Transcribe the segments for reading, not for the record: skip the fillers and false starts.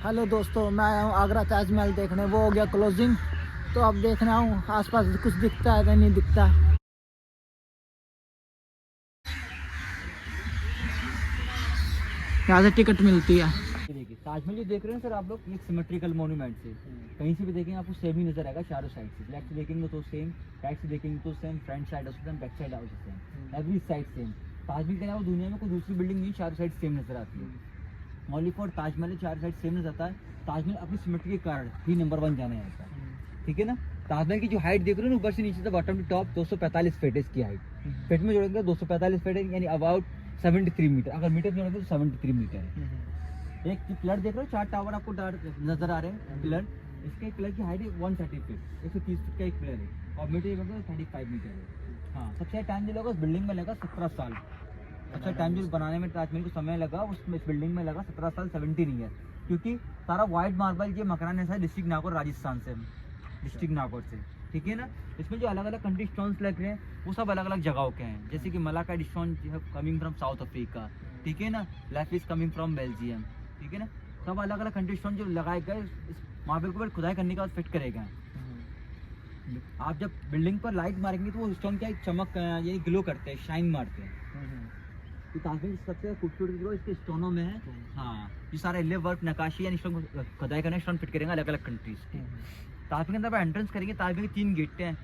Hello दोस्तों, मैं आया हूँ आगरा ताजमहल देखने। वो हो गया क्लोजिंग, तो अब देखना हूँ आसपास कुछ दिखता है या नहीं दिखता। यहाँ से टिकट मिलती है। देखिए ताजमहल जो देख रहे हैं सर आप लोग, ये सिमेट्रिकल मोन्यूमेंट से कहीं से भी देखेंगे आपको सेम ही नजर आएगा चारों साइड से। लेफ्ट से देखेंगे तो सेम, राइट से देखेंगे तो same, front side also same, back side also same, every side same. Taj Mahal के अलावा दुनिया में कोई दूसरी बिल्डिंग नहीं चारों साइड सेम नजर आती है। ओनली फॉर ताजमहल चारों साइड सेम नजर आता है। ताजमहल अपनी सिमेट्री के कारण ही नंबर 1 जाना जाता है, ठीक है ना। ताजमहल की जो हाइट देख रहे हो ना, ऊपर से नीचे तक बॉटम टू टॉप 245 फीट इसकी हाइट। फीट में जोड़ेंगे 245 फीट यानी अबाउट 73 मीटर। अगर मीटर में जोड़ेंगे तो 73 मीटर है। एक पिलर देख रहे हो, 4 टावर आपको नजर आ रहे हैं पिलर। इसके पिलर की हाइट है 130 फीट, 130 फीट का एक पिलर है और मीटर 35 मीटर है। हाँ, सबसे टाइम जो लगा उस बिल्डिंग में लगा 17 साल। अच्छा, टाइम जो बनाने में ताजमहल को समय लगा उसमें इस बिल्डिंग में लगा 17 साल, 17 ईयर। क्योंकि सारा व्हाइट मार्बल ये मकरान ऐसा है डिस्ट्रिक्ट नागौर राजस्थान से, डिस्ट्रिक्ट नागौर से, ठीक है ना। इसमें जो अलग अलग कंट्री स्टोन्स लग रहे हैं वो सब अलग अलग जगहों के हैं। जैसे कि malachite stone coming from South Africa, ठीक है ना। Life is coming from Belgium, ठीक है ना। सब अलग अलग कंट्री स्टोन जो लगाए गए इस मार्बल को खुदाई करने के बाद फिट करे गए। आप जब बिल्डिंग पर लाइट मारेंगे तो वो स्टोन क्या चमक ये ग्लो करते हैं, शाइन मारते हैं। तो ताजमहल सबसे खूबसूरत ग्लो इसके स्टोनों में है। हाँ, ये सारा इले वर्क नकाशी यानी स्टोन को खुदाई करने स्टोन फिट करेंगे अलग अलग कंट्रीज के। ताजमहल के अंदर एंट्रेंस करेंगे, ताजमहल की 3 गेट हैं।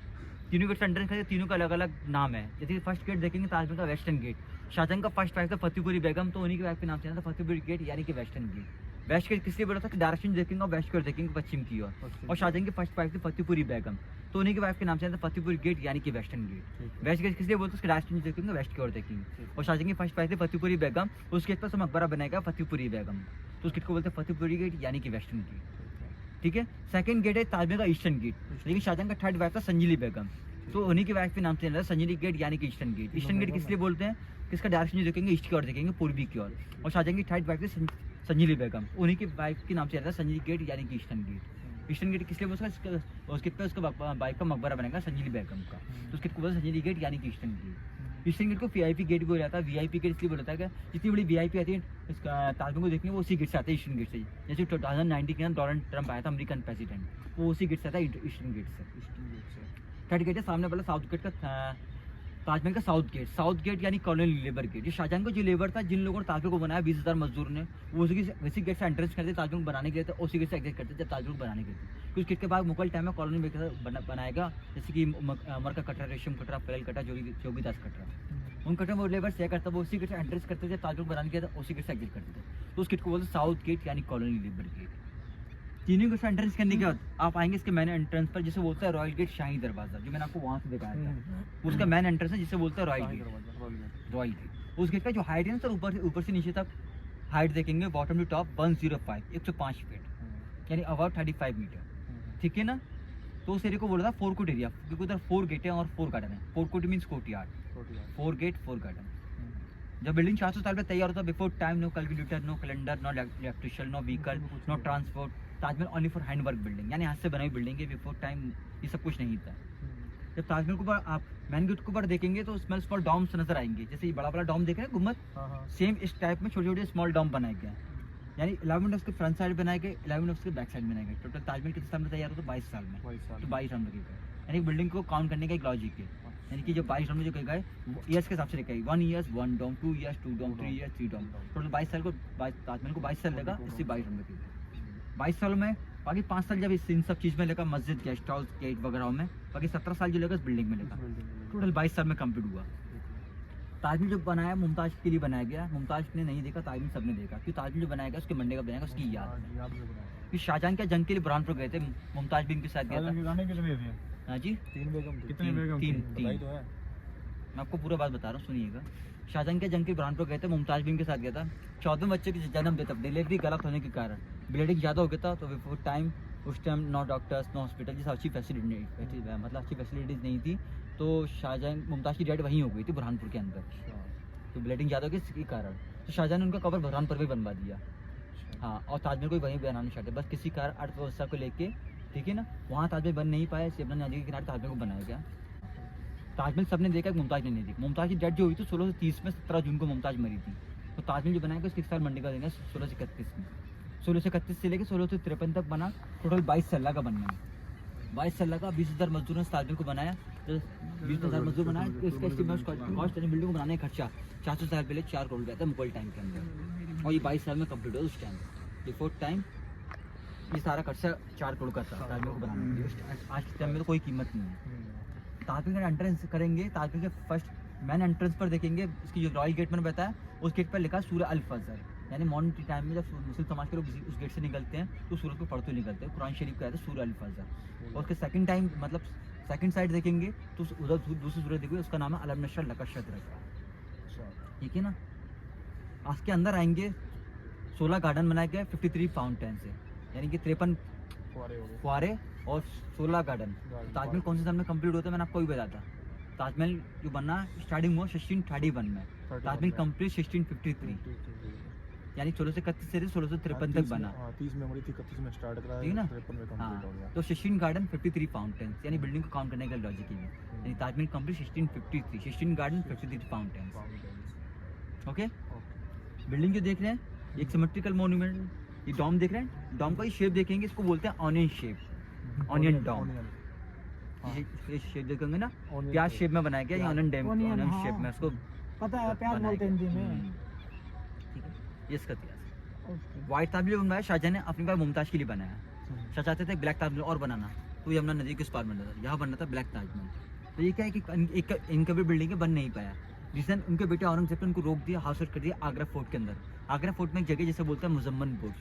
तीनों गेट से एंट्रेंस करेंगे, तीनों का अलग अलग नाम है। जैसे फर्स्ट गेट देखेंगे ताजमहल का वेस्टर्न गेट, शाहजहां का फर्स्ट वाइफ था फतेहपुरी बेगम, तो उन्हीं के वाइफ के नाम से था फतेहपुरी गेट यानी कि वेस्टर्न गेट। वेस्ट गेट किसलिए बोला था कि डायरेक्शन देखेंगे और वेस्ट की ओर देखेंगे, पश्चिम की ओर। और शाहजहां की फर्स्ट वाइफ थी फतेहपुरी बेगम, तो उन्हीं के वाइफ के नाम से था फतेहपुरी गेट यानी कि वेस्टर्न गेट। वेस्ट गेट किसलिए बोलते हैं, उसके डायरेक्शन देखेंगे वेस्ट की ओर देखेंगे। और शाहजहां की फर्स्ट वाइफ थी फतेहपुरी बेगम, उस गेट पर मकबरा बनाएगा फतेहपुरी बेगम, तो उस गेट को बोलते हैं फतेहपुरी गेट यानी कि वेस्टर्न गेट, ठीक है। सेकंड गेट है ताजमहल का ईस्टर्न गेट, लेकिन शाहजहां का थर्ड वाइफ था संजीली बेगम, तो उन्हीं के वाइफ के नाम से संजीली गेट यानी कि ईस्टर्न गेट। ईस्टर्न गेट किसलिए बोलते हैं, किसका डायरेक्शन जो देखेंगे ईस्ट की ओर देखेंगे, पूर्वी की ओर। और शाहजहां की थर्ड वाइफ थी संजीली बेगम, उन्हीं के वाइफ के नाम से रहता है संजीली गेट यानी कि ईस्टर्न गेट। ईस्टर्न गेट किसलिए बोलते हैं, उसके पे उसका वाइफ का मकबरा बनेगा संजीली बेगम का, तो उसके को बोलते हैं संजीली गेट यानी कि ईस्टर्न गेट। ईस्टर्न गेट को वीआईपी गेट भी बोला जाता है। वीआईपी गेट इसलिए बोला जाता है कि जितनी बड़ी वीआईपी आती है इसका ताजमहल को देखने वो उसी गेट से आते हैं, ईस्टर्न गेट से। जैसे 2019 के अंदर डोनाल्ड ट्रंप आया था अमेरिकन प्रेसिडेंट, वो उसी गेट से आता है, ईस्टर्न गेट से। थर्ड गेट है सामने वाला साउथ गेट का, ताजमहल का साउथ गेट। साउथ गेट यानी कॉलोनी लेबर गेट। ये शाहजहां का जो लेबर था, जिन लोगों ने ताजमहल को बनाया 20,000 मजदूर ने, वो उसी गेट से एंट्रेंस करते ताजमहल बनाने के लिए, तो उसी गेट से एग्जिट करते जब ताजमहल बनाने के लिए। कुछ गेट के बाद मुगल टाइम में कॉलोनी बनाएगा, जैसे कि अमर का कटरा, रेशम कटरा, फैल कटरा, जोगीदास कटरा। उन कटरा में वो लेबर से करता, वो उसी गेट से एंट्रेंस करते थे ताजमहल बनाने के लिए, उसी गेट से एग्जिट करते थे, तो उस गेट को बोलते साउथ गेट यानी कॉलोनी लेबर गेट। तीनों को एंट्रेंस करने के बाद आप आएंगे इसके मेन एंट्रेंस पर, जिसे बोलते हैं रॉयल गेट, शाही दरवाजा, जो मैंने आपको वहां से दिखाया था, उसका मेन एंट्रेंस है जिसे बोलते हैं रॉयल गेट। रॉयल गेट उस गेट का जो हाइट है ना सर, ऊपर से नीचे तक हाइट देखेंगे बॉटम टू टॉप 105 105 फीट यानी अबाउट 35 मीटर, ठीक है ना। तो उस एरिया को बोला था 4 कोट एरिया, क्योंकि उधर 4 गेट है और 4 गार्डन है। 4 court means courtyard, 4 gate 4 garden. जब बिल्डिंग 400 साल में तैयार होता, before time no calculator, no calendar, no electrician, no vehicle, no transport. Taj Mahal only for hand work building, यानी हाथ से बनाई बिल्डिंग है। बिफोर टाइम ये सब कुछ नहीं था। जब ताजमहल को आप मैन गेट के ऊपर देखेंगे तो स्मॉल स्मॉल डॉम्स नजर आएंगे। जैसे ये बड़ा बड़ा डॉम देख रहे हैं गुम्बद, सेम इस टाइप में छोटे छोटे स्मॉल डॉम बनाए गए, यानी 11 उसके फ्रंट साइड बनाए गए, 11 उसके बैक साइड बनाए गए। टोटल ताजमहल कितने साल में तैयार होता है, 22 साल में, तो 22 साल लगेगा। यानी बिल्डिंग को काउंट करने का एक लॉजिक है, यानी कि जो 22 डॉम में जो गए ईयर्स के हिसाब से लेकर 1 years 1 dome, 2 years 2 dome, 3 years 3 dome, total 22 साल को ताजमहल को 22 साल लगा, इससे 22 डॉम लगेगा। 22 सालों में बाकी 5 साल जब इन सब चीज़ में लगा, मस्जिद, गेस्ट हाउस, गेट वगैरह में, बाकी 17 साल जो लगा इस बिल्डिंग में लगा, टोटल 22 साल में कंप्लीट हुआ। ताजमहल जो बनाया मुमताज़ के लिए बनाया गया। मुमताज़ ने नहीं देखा, ताजमहल सबने देखा, क्योंकि ताजमहल जो बनाया गया उसके मंडे का बनाया उसकी याद है। शाहजहां क्या जंग के लिए बुरहानपुर गए थे, मुमताज़ भी इनके साथ गया था। हाँ जी, 3 बेगम, कितने बेगम, 3। मैं आपको पूरा बात बता रहा हूँ, सुनिएगा। शाहजहां के जंग के बुरहानपुर गए थे, मुमताज़ भी इनके साथ गया था। 14वें बच्चे की जन्म देता, डिलीवरी गलत होने के कारण ब्लीडिंग ज़्यादा हो गया था, तो बिफोर टाइम उस time no doctors, no hospital, जैसे अच्छी फैसिलिटी नहीं, मतलब अच्छी फैसिलिटीज़ नहीं थी, तो शाहजहां मुमताज़ की डेथ वहीं हो गई थी बुरहानपुर के अंदर, तो ब्लीडिंग ज़्यादा हो गई इसके कारण। तो शाहजहां ने उनका कब्र बुरहानपुर में बनवा दिया। हाँ, और ताजमहल को वहीं बनाना चाहते, बस किसी कारण अर्थव्यवस्था को लेके, ठीक है ना, वहाँ ताजमहल बन नहीं पाया, यमुना नदी के किनारे ताजमहल को बनाया गया। ताजमहल सबने देखा, मुमताज़ ने नहीं देखी। मुमताज़ की डेथ जो हुई थी 1630 में, 17 जून को मुमताज़ मरी थी, तो ताजमहल जो बनाया गया उसके 1 साल मंडी का देंगे 1631 में। 1631 से लेकर 1653 तक बना। टोटल 22 सल्ला का बनना है। 22 सल्ला का 20,000 मजदूरों ने ताजमहल को बनाया। तो 20,000 मजदूर बनाया तो इसका एस्टिमेट कॉस्ट बिल्डिंग को बनाने का खर्चा 400 साल पहले 4 करोड़ गया था मुगल टाइम के अंदर, और ये 22 साल में कंप्लीट हुआ उस टाइम। बिफोर टाइम ये सारा खर्चा 4 करोड़ का था ताजमहल को बनाने के लिए। आज के टाइम में तो कोई कीमत नहीं है। ताजमहल का एंट्रेंस करेंगे, ताजमहल के फर्स्ट मेन एंट्रेंस पर देखेंगे, इसकी जो रॉयल गेट मैंने बताया उस गेट पर लिखा है सूरह अल फजर, यानी मॉर्निंग टाइम में जब मुस्लिम समाज के लोग उस गेट से निकलते हैं तो सूरज को पढ़ते निकलते हैं। कुरान शरीफ कहते हैं सूरह अल फजर। और उसके सेकंड टाइम मतलब सेकंड साइड देखेंगे तो उधर दूसरी सूरज देखोगे, उसका नाम है अलम नशर लका शद्र, ठीक है ना। आज के अंदर आएंगे, 16 गार्डन बनाए गए 53 फाउंटेन से, यानी कि 53 फुहारे और 16 गार्डन। ताजमहल कौन से साल में कंप्लीट होता है मैंने आपको भी बताया था। ताजमहल जो बनना स्टार्टिंग हुआ 1631 में, ताजमहल कंप्लीट 1653, यानी 1631 से 1653 तक बना। 30 मेमोरी थी, 31 में स्टार्ट करा, ठीक है ना। 53 में कंप्लीट हो गया। तो 16 गार्डन 53 फाउंटेन, यानी बिल्डिंग को काउंट करने का लॉजिक है, यानी Taj Mahal complete 1653, 16 garden 53 fountain. Okay, building जो देख रहे हैं एक सिमेट्रिकल मॉन्यूमेंट, ये डॉम देख रहे हैं, डॉम का ये शेप देखेंगे, इसको बोलते हैं ऑनियन शेप, ऑनियन डॉम। ये शेप देखेंगे ना, प्याज शेप में बनाया गया, ये ऑनियन डैम, ऑनियन शेप में उसको पता है, प्याज बोलते हैं हिंदी में। ठीक है, ये इसका इतिहास। व्हाइट ताजमहल बनवाया शाहजहां ने अपनी बार मुमताज के लिए बनाया। शाह चाहते थे ब्लैक ताजमहल और बनाना, तो यमुना नदी के उस पार बनना था, यहाँ बनना था ब्लैक ताजमहल। तो ये क्या है कि इनका भी बिल्डिंग बन नहीं पाया, जिसने उनके बेटे औरंगजेब ने उनको रोक दिया, हाउस कर दिया आगरा फोर्ट के अंदर। आगरा फोर्ट में एक जगह जैसे बोलते हैं मुजम्मन बुर्ज,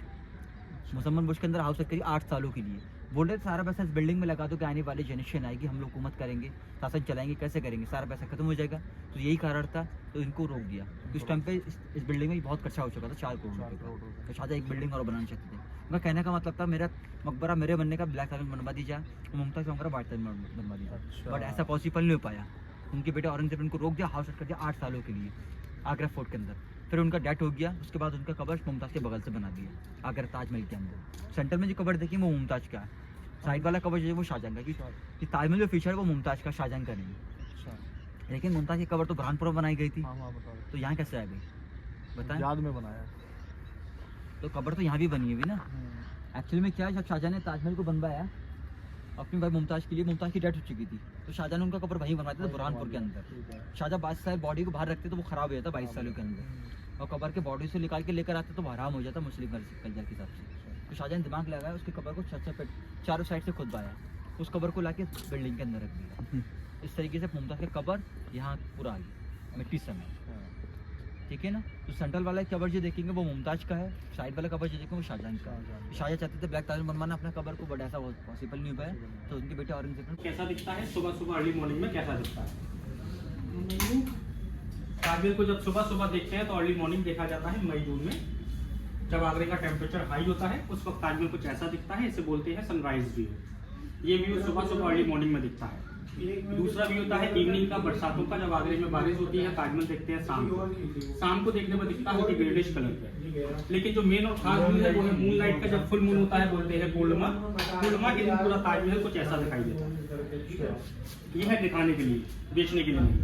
मुसलमान बुर्ज के अंदर हाउस करी 8 सालों के लिए। बोल रहे सारा पैसा इस बिल्डिंग में लगा दो कि आने वाली जनरेशन आएगी, हम लोग हुकूमत करेंगे, शासन चलाएंगे, कैसे करेंगे, सारा पैसा खत्म हो जाएगा। तो यही कारण था, तो इनको रोक दिया। उस टाइम पे इस बिल्डिंग में बहुत खर्चा हो चुका था 4 करोड़ रुपये का। तो शाहजहां एक बिल्डिंग और बनाना चाहते थे। उनका कहने का मतलब था मेरा मकबरा मेरे बनने का ब्लैक ताजमहल बनवा दीजिए, मुमताज़ का मकबरा व्हाइट ताजमहल बनवा दीजिए, बट ऐसा पॉसिबल नहीं हो पाया। उनके बेटे औरंगजेब ने उनको रोक दिया, हाउस कर दिया 8 सालों के लिए आगरा फोर्ट के अंदर। फिर उनका डेथ हो गया, उसके बाद उनका कब्र मुमताज़ के बगल से बना दिया आगरा ताजमहल के अंदर। सेंटर में जो कब्र देखिए वो मुमताज़ का है, साइड वाला कब्र जो है वो शाहजहां का, कि ताजमहल जो फीचर है वो मुमताज़ का, शाहजहां का नहीं। लेकिन मुमताज़ की कब्र तो बुरहानपुर में बनाई गई थी, तो यहाँ कैसे आ गई बताएं? याद में बनाया, तो कब्र तो यहाँ भी बनी हुई ना। एक्चुअली में क्या है, जब शाहजहां ने ताजमहल को बनवाया अपनी भाई मुमताज़ के लिए, मुमताज़ की डेथ हो चुकी थी, तो शाहजहां ने उनका कब्र वहीं बनवाया था बुरहानपुर के अंदर। शाहजहां 22 साल बॉडी को बाहर रखते तो वो खराब हो जाता 22 सालों के अंदर, और कब्र के बॉडी से निकाल के लेकर आते तो वो हराम हो जाता मुस्लिम कल्चर के हिसाब से। तो शाहजहां ने दिमाग लगाया, उसके कब्र को छत पे चारों साइड से खुदवाया, उस कब्र को लाके बिल्डिंग के अंदर रख दिया। इस तरीके से मुमताज़ का कब्र यहाँ पूरा आ गया मिट्टी समेत, ठीक है ना। तो सेंट्रल वाला कब्र जो देखेंगे वो मुमताज़ का है, साइड वाला कब्र जो देखेंगे वो शाहजहां का है। शाहजहां चाहते थे ब्लैक ताजमहल बनवाना अपना कब्र को, बट ऐसा पॉसिबल नहीं हो पाया, तो उनके बेटे औरंगजेब ने कैसा दिखता है सुबह सुबह अर्ली मॉर्निंग में, कैसा दिखता है ताजमहल को जब सुबह सुबह देखते हैं तो अर्ली मॉर्निंग देखा जाता है मई जून में, जब आगरे का टेम्परेचर हाई होता है उस वक्त ताजमहल कुछ ऐसा दिखता है, इसे बोलते हैं सनराइज व्यू। ये व्यू सुबह सुबह अर्ली मॉर्निंग में दिखता है। दूसरा व्यू होता है इवनिंग का, बरसातों का, जब आगरे में बारिश होती है ताजमहल देखते हैं शाम को। शाम को देखने में दिखता है ग्रेडिश कलर पे। लेकिन जो मेन और खास व्यू है वो है मून लाइट का, जब फुल मून होता है बोलते हैं पूर्णिमा। पूर्णिमा के दिन पूरा ताजमहल कुछ ऐसा दिखाई देता है। ये है दिखाने के लिए, बेचने के लिए नहीं।